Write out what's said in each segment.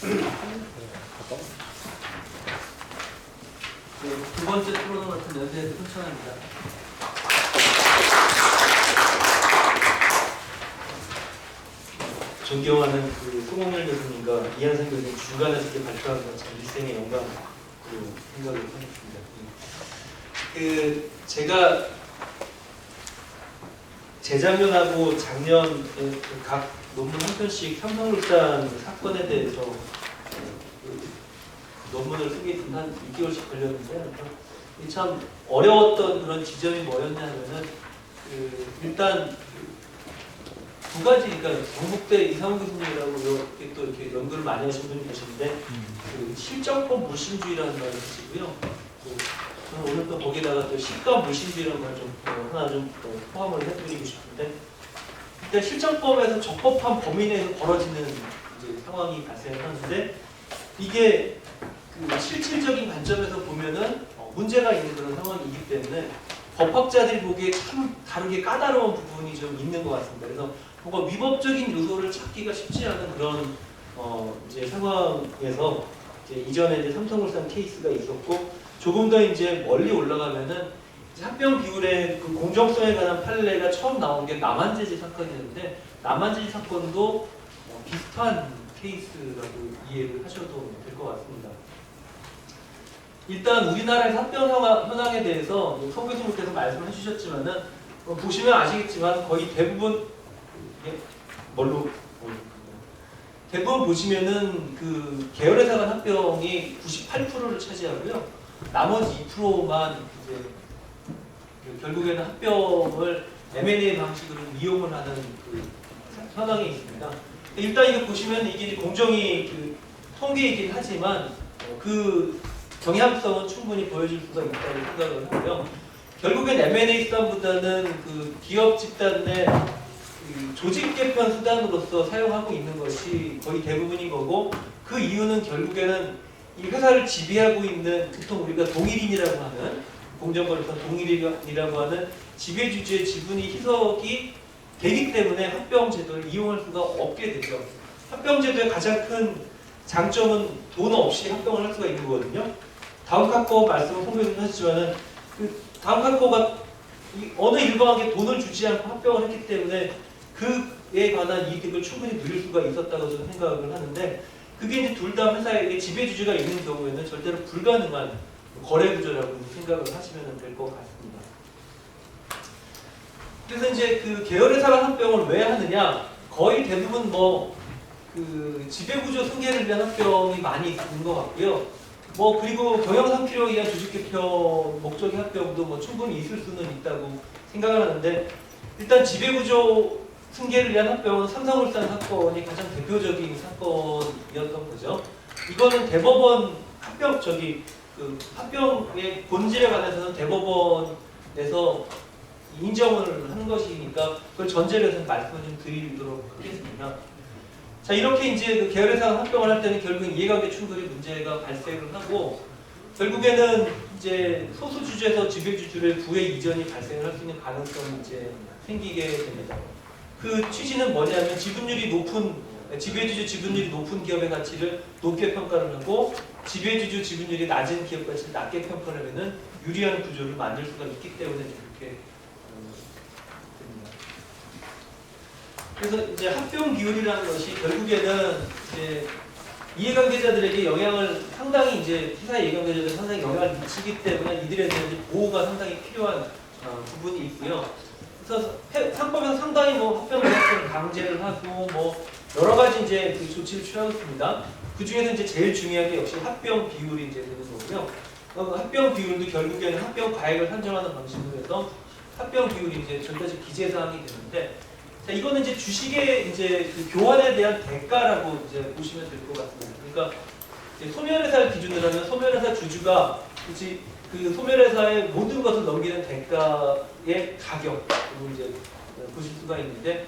네, 두 번째 토론 같은 연세에서 신청합니다. 존경하는 그 송홍렬 교수님과 이한선 교수님 중간에서 이렇게 발표하는 건 참 일생의 영광으로 생각을 하겠습니다. 제가 재작년하고 작년에 각 논문 한 편씩 삼성물산 사건에 대해서 논문을 쓰게 된 한 6개월씩 걸렸는데 참 어려웠던 그런 지점이 뭐였냐 하면은 일단 두 가지, 그러니까 경북대 이상훈 교수님이라고 이렇게 또 이렇게 연구를 많이 하신 분이 계신데 실정법 물신주의라는 말을 하시고요. 저는 오늘 또 거기다가 또 실감 물신주의라는 걸 좀 하나 좀 포함을 해드리고 싶은데, 일단 실정법에서 적법한 범위 내에서 벌어지는 이제 상황이 발생을 하는데, 이게 실질적인 관점에서 보면은 문제가 있는 그런 상황이기 때문에 법학자들이 보기에 참 다르게 까다로운 부분이 좀 있는 것 같습니다. 그래서 뭔가 위법적인 요소를 찾기가 쉽지 않은 그런 이제 상황에서 이전에 이제 삼성물산 케이스가 있었고, 조금 더 이제 멀리 올라가면은 합병 비율의 그 공정성에 관한 판례가 처음 나온 게 남한재지 사건이었는데, 남한재지 사건도 비슷한 케이스라고 이해를 하셔도 될 것 같습니다. 일단 우리나라의 합병 현황에 대해서 송 교수님께서 말씀해 주셨지만은 보시면 아시겠지만 거의 대부분 대부분 보시면은 그 계열회사 간 합병이 98%를 차지하고요. 나머지 2%만 이제 결국에는 합병을 M&A 방식으로 이용을 하는 그 현황이 있습니다. 일단 이거 보시면 이게 공정위 그 통계이긴 하지만 그 경향성은 충분히 보여줄 수가 있다고 생각을 하고요. 결국엔 M&A 수단보다는 그 기업 집단 내 조직 개편 수단으로서 사용하고 있는 것이 거의 대부분인 거고, 그 이유는 결국에는 이 회사를 지배하고 있는, 보통 우리가 동일인이라고 하는, 공정거래선 동일인이라고 하는 지배주주의 지분이 희석이 되기 때문에 합병제도를 이용할 수가 없게 되죠. 합병제도의 가장 큰 장점은 돈 없이 합병을 할 수가 있는 거거든요. 다운카코 말씀을 송 교수님 하셨지만은 그 다운카코가 어느 일방에게 돈을 주지 않고 합병을 했기 때문에 그에 관한 이득을 충분히 누릴 수가 있었다고 저는 생각을 하는데, 그게 이제 둘 다 회사에게 지배주주가 있는 경우에는 절대로 불가능한 거래 구조라고 생각을 하시면 될 것 같습니다. 그래서 이제 그 계열회사간 합병을 왜 하느냐, 거의 대부분 그 지배구조 승계를 위한 합병이 많이 있는 것 같고요. 그리고 경영상 필요에 의한 조직 개편 목적의 합병도 충분히 있을 수는 있다고 생각을 하는데, 일단 지배구조 승계를 위한 합병은 삼성물산 사건이 가장 대표적인 사건이었던 거죠. 이거는 대법원 합병의 본질에 관해서는 대법원에서 인정을 한 것이니까 그걸 전제로 해서 말씀을 좀 드리도록 하겠습니다. 자, 이렇게 이제 그 계열회사가 합병을 할 때는 결국엔 이해관계 충돌이 문제가 발생을 하고, 결국에는 이제 소수주주에서 지배주주를 부의 이전이 발생을 할 수 있는 가능성이 이제 생기게 됩니다. 그 취지는 뭐냐면 지배주주 지분율이 높은 기업의 가치를 높게 평가를 하고, 지배주주 지분율이 낮은 기업 가치를 낮게 평가를 하면은 유리한 구조를 만들 수가 있기 때문에 그렇게 됩니다. 그래서 이제 합병 비율이라는 것이 결국에는 이제 이해관계자들에게 영향을 상당히, 이제 회사 이해관계자들에 상당히 영향을 미치기 때문에 이들에 대한 보호가 상당히 필요한 부분이 있고요. 그래서 상법에서 상당히 합병 계약서를 강제를 하고 여러 가지 이제 그 조치를 취하고 있습니다. 그 중에서 이제 제일 중요한 게 역시 합병 비율이 이제 되는 거고요. 합병 비율도 결국에는 합병 가액을 산정하는 방식으로 해서 합병 비율이 이제 전자적 기재 사항이 되는데, 자, 이거는 이제 주식의 이제 그 교환에 대한 대가라고 이제 보시면 될 것 같습니다. 그러니까 이제 소멸회사를 기준으로 하면 소멸회사 주주가 그 소멸회사의 모든 것을 넘기는 대가의 가격으로 이제 보실 수가 있는데,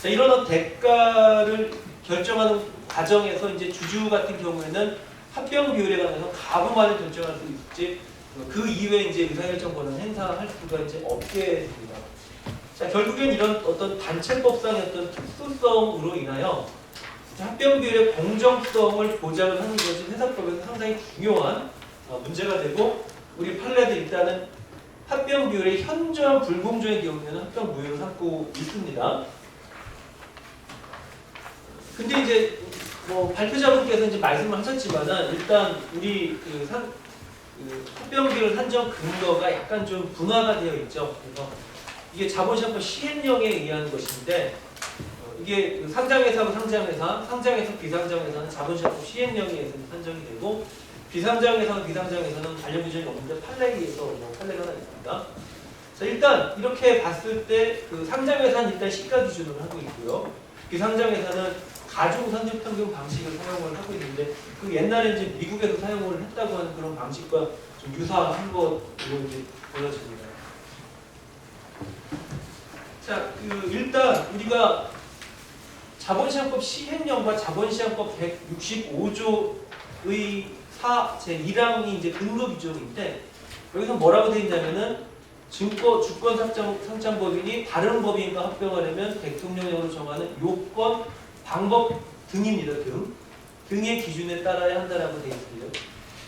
자, 이런 대가를 결정하는 과정에서 이제 주주 같은 경우에는 합병 비율에 관해서 가부만을 결정할 수 있지, 그 이외에 이제 의사결정 권한을 행사할 수가 이제 없게 됩니다. 자, 결국엔 이런 어떤 단체법상의 어떤 특수성으로 인하여 합병 비율의 공정성을 보장을 하는 것이 회사법에서 상당히 중요한 문제가 되고, 우리 판례도 일단은 합병 비율의 현저한 불공정의 경우에는 합병 무효를 삼고 있습니다. 근데 이제 뭐 발표자분께서 이제 말씀을 하셨지만은 일단 우리 그 합병 비율 산정 근거가 약간 좀 분화가 되어 있죠. 그래서 이게 자본시장법 시행령에 의한 것인데, 이게 그 상장회사하고 상장회사, 상장회사, 비상장회사는 자본시장법 시행령에 의해서 산정이 되고, 비상장회사와 비상장회사는 관련 규정이 없는데 판례에 의해서 뭐 판례가 하나 있습니다. 자, 일단 이렇게 봤을 때 그 상장회사는 일단 시가 기준으로 하고 있고요. 비상장회사는 가중 선진평균 방식을 사용을 하고 있는데, 그 옛날에 이제 미국에서 사용을 했다고 하는 그런 방식과 좀 유사한 것으로 이제 보여집니다. 자, 그 일단 우리가 자본시장법 시행령과 자본시장법 165조의 제1항이 이제 근거 규정인데, 여기서 뭐라고 되어 있냐면은 주권 상장법인이 다른 법인과 합병하려면 대통령령으로 정하는 요건, 방법 등입니다. 등의 기준에 따라야 한다라고 되어 있어요.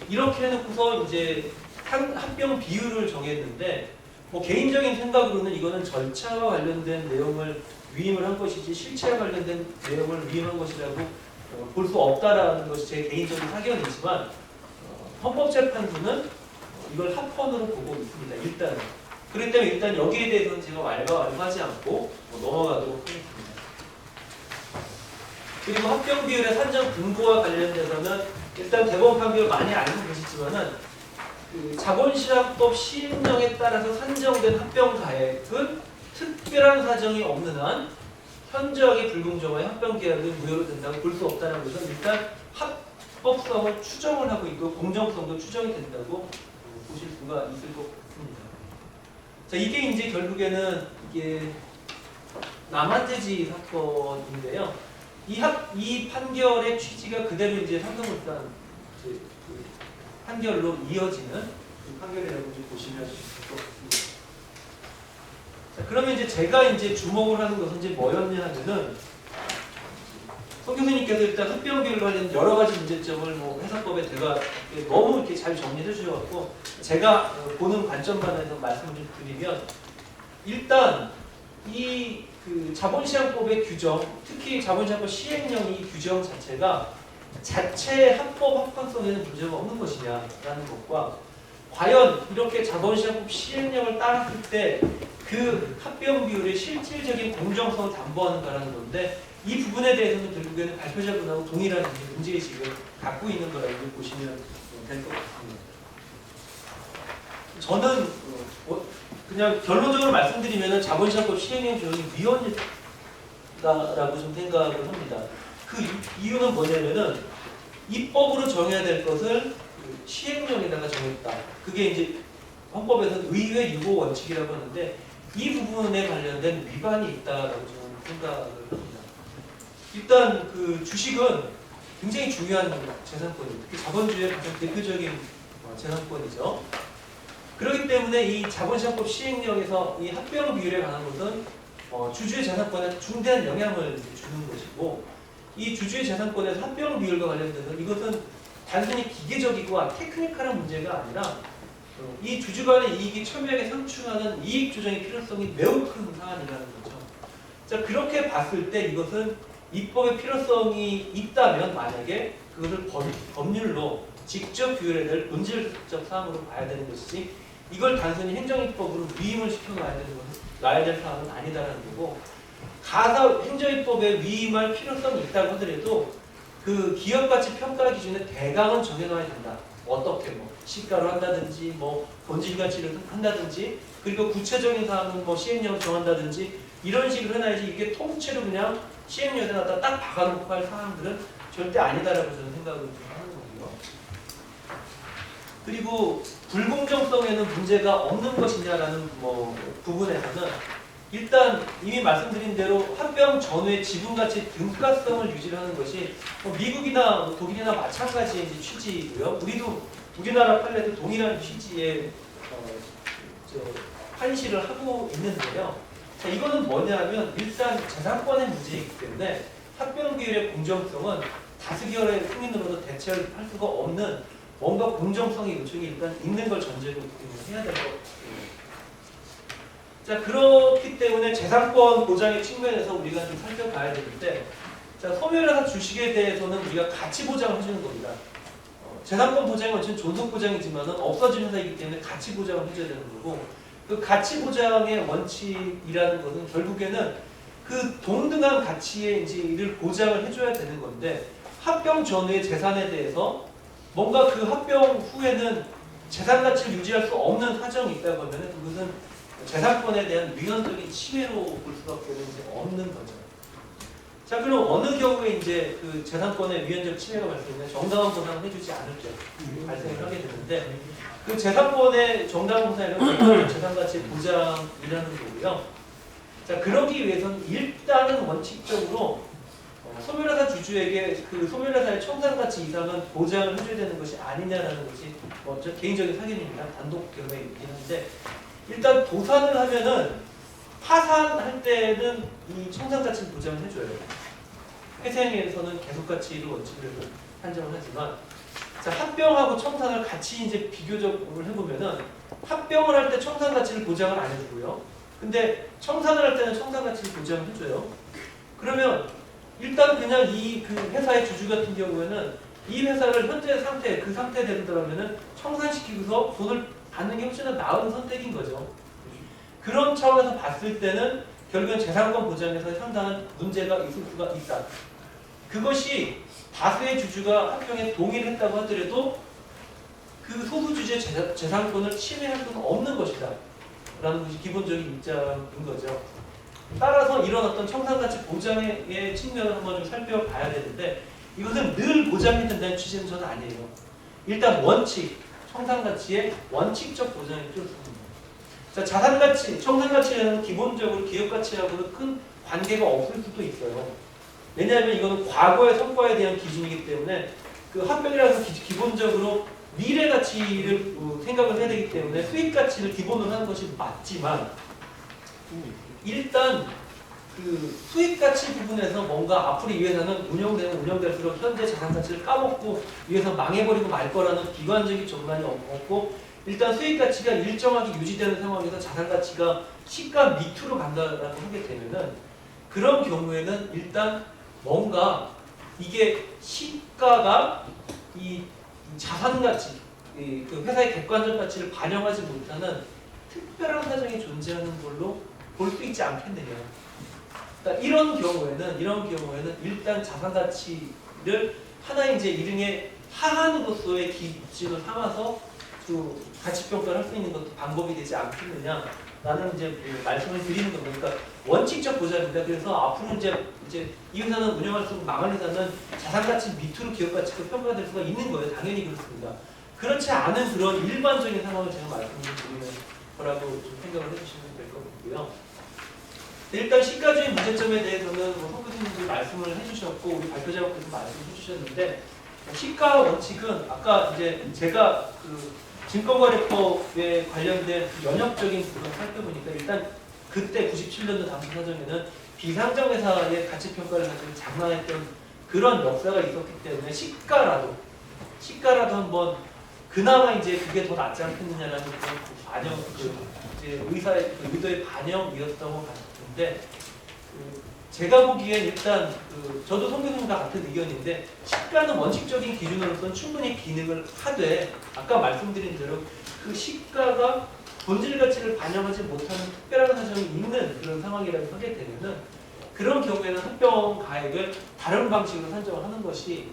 이렇게 해놓고서 이제 합병 비율을 정했는데, 뭐 개인적인 생각으로는 이거는 절차와 관련된 내용을 위임을 한 것이지 실체와 관련된 내용을 위임한 것이라고 볼 수 없다라는 것이 제 개인적인 사견이지만, 헌법재판소는 이걸 합헌으로 보고 있습니다. 일단 그렇기 때문에 일단 여기에 대해서는 제가 왈가왈부하지 않고 넘어가도록 하겠습니다. 그리고 합병 비율의 산정 근거와 관련돼서는 일단 대법원 판결 많이 알고 계시지만은 그 자본시장법 시행령에 따라서 산정된 합병 가액은 특별한 사정이 없는 한 현저하게 불공정한 합병 계약은 무효로 된다고 볼 수 없다는 것은 일단 합법성을 추정을 하고 있고 공정성도 추정이 된다고 보실 수가 있을 것 같습니다. 자, 이게 이제 결국에는 이게 남한재지 사건인데요. 이 판결의 취지가 그대로 이제 삼성물산 그 판결로 이어지는 그 판결이라고 좀 보시면 될 것 같습니다. 자, 그러면 이제 제가 이제 주목을 하는 것은 이제 뭐였냐 하면은, 송 교수님께서 일단 합병 비율 관련 여러 가지 문제점을 뭐 회사법에 제가 너무 이렇게 잘 정리해 주셔갖고 제가 보는 관점만 해서 말씀을 좀 드리면, 일단 이 그 자본시장법의 규정, 특히 자본시장법 시행령의 규정 자체가 자체 합법 합헌성에는 문제가 없는 것이냐라는 것과, 과연 이렇게 자본시장법 시행령을 따랐을 때 그 합병 비율의 실질적인 공정성을 담보하는가라는 건데, 이 부분에 대해서는 결국에는 발표자분하고 동일한 문제의식을 갖고 있는 거라고 보시면 될 것 같습니다. 저는 그냥 결론적으로 말씀드리면 자본시장법 시행령 규정이 위헌이다라고 좀 생각을 합니다. 그 이유는 뭐냐면은 입법으로 정해야 될 것을 시행령에다가 정했다. 그게 이제 헌법에서는 의회 유보 원칙이라고 하는데, 이 부분에 관련된 위반이 있다라고 저는 생각을 합니다. 일단 그 주식은 굉장히 중요한 재산권이에요. 특히 자본주의의 가장 대표적인 재산권이죠. 그렇기 때문에 이 자본시장법 시행령에서 이 합병 비율에 관한 것은 주주의 재산권에 중대한 영향을 주는 것이고, 이 주주의 재산권에서 합병 비율과 관련돼서 이것은 단순히 기계적이고 테크니컬한 문제가 아니라 이 주주 간의 이익이 첨예하게 상충하는 이익 조정의 필요성이 매우 큰 사안이라는 거죠. 자, 그렇게 봤을 때 이것은 입법의 필요성이 있다면 만약에 그것을 법률로 직접 규율해야 될 본질적 사항으로 봐야 되는 것이지, 이걸 단순히 행정입법으로 위임을 시켜놔야 되는 것은 놔야 될 사항은 아니다라는 거고, 가사 행정입법에 위임할 필요성이 있다고 하더라도 그 기업가치 평가 기준의 대강은 정해놔야 된다. 어떻게 뭐 시가로 한다든지 뭐 본질 가치를 한다든지, 그리고 구체적인 사항은 뭐 시행령을 정한다든지 이런 식으로 해놔야지, 이게 통째로 그냥 시행령에다 딱 박아놓고 할 사항들은 절대 아니다라고 저는 생각을 좀 하는 거고요. 그리고 불공정성에는 문제가 없는 것이냐라는 뭐 부분에서는 일단 이미 말씀드린 대로 합병 전후의 지분가치 등가성을 유지하는 것이 미국이나 독일이나 마찬가지의 취지이고요. 우리나라 판례도 동일한 취지의 판시를 하고 있는데요. 자, 이거는 뭐냐면 일단 재산권의 문제이기 때문에 합병 비율의 공정성은 다수 계열의 승인으로도 대체할 수가 없는 뭔가 공정성의 요청이 일단 있는 걸 전제로 해야 될 것 같아요. 자, 그렇기 때문에 재산권 보장의 측면에서 우리가 좀 살펴봐야 되는데, 자, 소멸회사 주식에 대해서는 우리가 가치 보장을 해주는 겁니다. 재산권 보장은 어쨌든 존속 보장이지만 없어진 회사이기 때문에 가치 보장을 해줘야 되는 거고, 그 가치 보장의 원칙이라는 것은 결국에는 그 동등한 가치의 이제 이를 보장을 해줘야 되는 건데, 합병 전후의 재산에 대해서 뭔가 그 합병 후에는 재산 가치를 유지할 수 없는 사정이 있다고 하면 그것은 재산권에 대한 위헌적인 침해로 볼 수밖에 없는 거죠. 자, 그럼 어느 경우에 이제 그 재산권의 위헌적 침해가 발생되면 정당한 보상을 해주지 않을 때 발생을 하게 되는데, 그 재산권의 정당한 보상이라는 재산 가치 보장이라는 거고요. 자, 그러기 위해서는 일단은 원칙적으로 소멸회사 주주에게 그 소멸회사의 청산 가치 이상은 보장을 해줘야 되는 것이 아니냐라는 것이 저 개인적인 사견입니다. 단독 견해이긴 한데, 일단 도산을 하면은 파산할 때는 이 청산 가치를 보장을 해줘요. 회생에서는 계속 가치를 원칙으로 판정을 하지만, 자, 합병하고 청산을 같이 이제 비교적으로 해보면은 합병을 할 때 청산 가치를 보장을 안 해주고요. 근데 청산을 할 때는 청산 가치를 보장을 해줘요. 그러면 일단 그냥 이 그 회사의 주주 같은 경우에는 이 회사를 현재 상태, 그 상태대로라면은 청산시키고서 돈을 받는 게 훨씬 더 나은 선택인 거죠. 그런 차원에서 봤을 때는 결국엔 재산권 보장에서 상당한 문제가 있을 수가 있다. 그것이 다수의 주주가 합병에 동의를 했다고 하더라도 그 소수 주주의 재산권을 침해할 수는 없는 것이다 라는 것이 기본적인 입장인 거죠. 따라서 이런 어떤 청산가치 보장의 측면을 한번 좀 살펴봐야 되는데, 이것은 늘 보장이 된다는 취지는 저는 아니에요. 일단 원칙, 청산가치의 원칙적 보장이 필요합니다. 자, 자산가치, 청산가치는 기본적으로 기업가치하고는 큰 관계가 없을 수도 있어요. 왜냐하면 이거는 과거의 성과에 대한 기준이기 때문에 그 합병이라서 기본적으로 미래 가치를 생각을 해야 되기 때문에 수익 가치를 기본으로 하는 것이 맞지만, 일단 그 수익 가치 부분에서 뭔가 앞으로 이 회사는 운영될수록 현재 자산 가치를 까먹고 이 회사 망해버리고 말 거라는 비관적인 전망이 없고, 일단 수익 가치가 일정하게 유지되는 상황에서 자산 가치가 시가 밑으로 간다라고 하게 되면은, 그런 경우에는 일단 뭔가 이게 시가가 이 자산 가치, 그 회사의 객관적 가치를 반영하지 못하는 특별한 사정이 존재하는 걸로 볼 수 있지 않겠느냐. 그러니까 이런 경우에는 일단 자산 가치를 하나의 이제 일종의 하한으로서의 기준을 삼아서 그 가치 평가를 할 수 있는 것도 방법이 되지 않겠느냐라는 이제 말씀을 드리는 겁니다. 그러니까 원칙적 보장입니다. 그래서 앞으로 이제 이 회사는 운영할수록 망할 회사는 자산 가치 밑으로 기업 가치가 평가될 수가 있는 거예요. 당연히 그렇습니다. 그렇지 않은 그런 일반적인 상황을 제가 말씀을 드리는 거라고 좀 생각을 해주시면 될 것 같고요. 일단 시가주의 문제점에 대해서는 송 교수님도 말씀을 해주셨고 우리 발표자분께서 말씀해 주셨는데, 시가 원칙은 아까 이제 제가 그 증권거래법에 관련된 연역적인 부분을 살펴보니까, 일단 그때 97년도 당시 사정에는 비상장 회사의 가치 평가를 가지고 장난했던 그런 역사가 있었기 때문에 시가라도 한번 그나마 이제 그게 더 낫지 않겠느냐라는 그런 반영, 이제 의사의 그 의도의 반영이었던 것 같은데, 제가 보기엔 일단 저도 송 교수님과 같은 의견인데, 시가는 원칙적인 기준으로서는 충분히 기능을 하되, 아까 말씀드린 대로 그 시가가 본질 가치를 반영하지 못하는 특별한 사정이 있는 그런 상황이라고 하게 되면은, 그런 경우에는 합병 가액을 다른 방식으로 산정을 하는 것이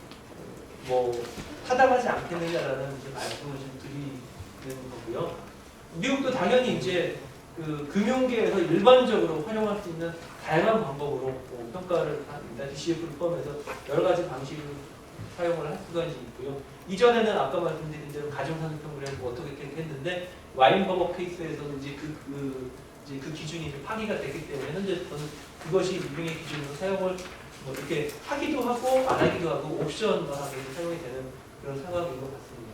타당하지 않겠느냐라는 이제 말씀을 좀 드리는 거고요. 미국도 당연히 이제 그 금융계에서 일반적으로 활용할 수 있는 다양한 방법으로 평가를 합니다. DCF를 포함해서 여러 가지 방식으로 사용을 할 수가 있고요. 이전에는 아까 말씀드린 대로 가정산업평가를 어떻게 했는데, 와인버거 케이스에서는 이제 그 기준이 이제 파기가 됐기 때문에 현재 저는 그것이 유병의 기준으로 사용을 이렇게 하기도 하고 안 하기도 하고 옵션화하게 사용이 되는 그런 상황인 것 같습니다.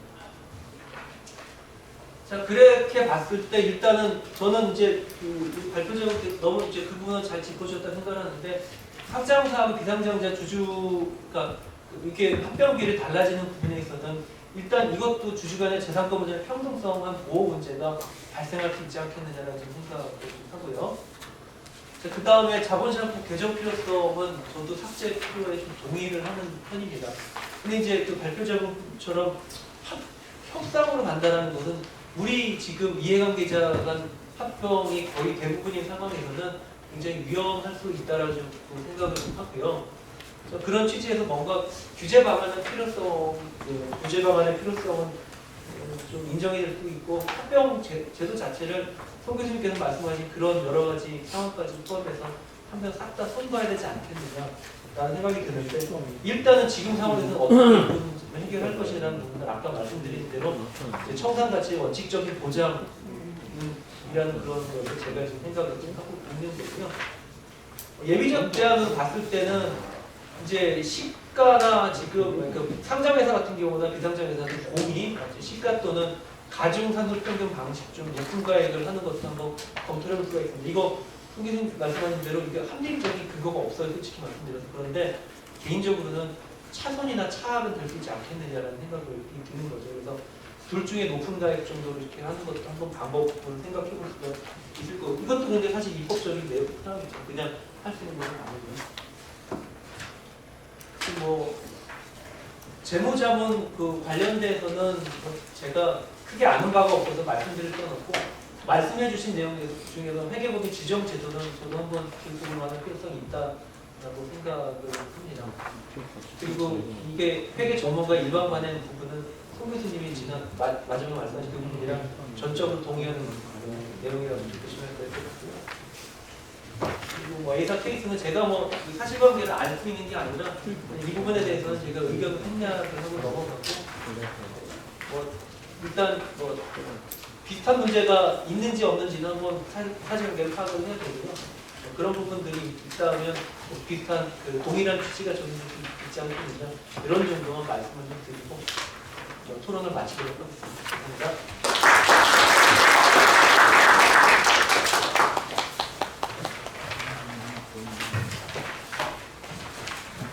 자, 그렇게 봤을 때 일단은 저는 이제 그 발표자분께 너무 이제 그 부분은 잘 짚어주셨다 생각하는데, 상장사하고 비상장자 주주가 이렇게 합병비율이 달라지는 부분에 있어서는 일단 이것도 주주 간의 재산권 문제의 평등성한 보호 문제가 발생할 수 있지 않겠느냐라는 생각을 하고요. 그 다음에 자본시장법 개정 필요성은 저도 삭제 필요에 좀 동의를 하는 편입니다. 근데 이제 그 발표자분처럼 협상으로 간다는 것은 우리 지금 이해관계자 간 합병이 거의 대부분인 상황에서는 굉장히 위험할 수 있다라는 생각을 좀 하고요. 그런 취지에서 뭔가 규제 방안의 필요성은 좀 인정이 될 수 있고 합병 제도 자체를 송 교수님께서 말씀하신 그런 여러 가지 상황까지 포함해서 한 번 싹 다 손봐야 되지 않겠느냐라는 생각이 드는데 일단은 지금 상황에서는 어떻게 부분을 해결할 것이라는 부분을 아까 말씀드린 대로 청산 가치의 원칙적인 보장이라는 그런 것을 제가 지금 생각을 좀 하고 있는 거고요. 예비적 제한을 봤을 때는 이제 시가나 지금 그러니까 상장회사 같은 경우나 비상장회사는 공이 시가 또는 가중산술평균 방식 중 높은 가액을 하는 것도 한번 검토를 해볼 수가 있습니다. 이거 송 교수님 말씀하신 대로 이게 합리적인 근거가 없어요. 솔직히 말씀드려서. 그런데 개인적으로는 차손이나 차압은 될 수 있지 않겠느냐라는 생각을 드는 거죠. 그래서 둘 중에 높은 가액 정도로 이렇게 하는 것도 한번 방법을 생각해 볼 수가 있을 거고 이것도 근데 사실 입법적인 내용 사항이죠. 그냥 할 수 있는 건 아니고요. 뭐 재무자문 그 관련돼서는 제가 크게 아는 바가 없어서 말씀드릴 건 없고 말씀해주신 내용 중에서 회계법인 지정 제도는 저도 한번 교육을 하는 필요성이 있다라고 생각을 합니다. 그리고 이게 회계 전문가 일반관의 부분은 송 교수님이 지난 마지막에 말씀하신 그 부분이랑 전적으로 동의하는 내용이라고 보시면 될 것 같고요. 그리고 뭐 A사 케이스는 제가 뭐 사실관계를 알 수 있는 게 아니라 이 부분에 대해서는 제가 의견을 생략을 하고 넘어갔고 뭐 일단 뭐 비슷한 문제가 있는지 없는지는 한번 사실관계를 파악을 해야 되고요. 그런 부분들이 있다면 뭐 비슷한 그 동일한 취지가 좀 있지 않겠느냐 이런 정도만 말씀을 좀 드리고 토론을 마치도록 하겠습니다. 감사합니다.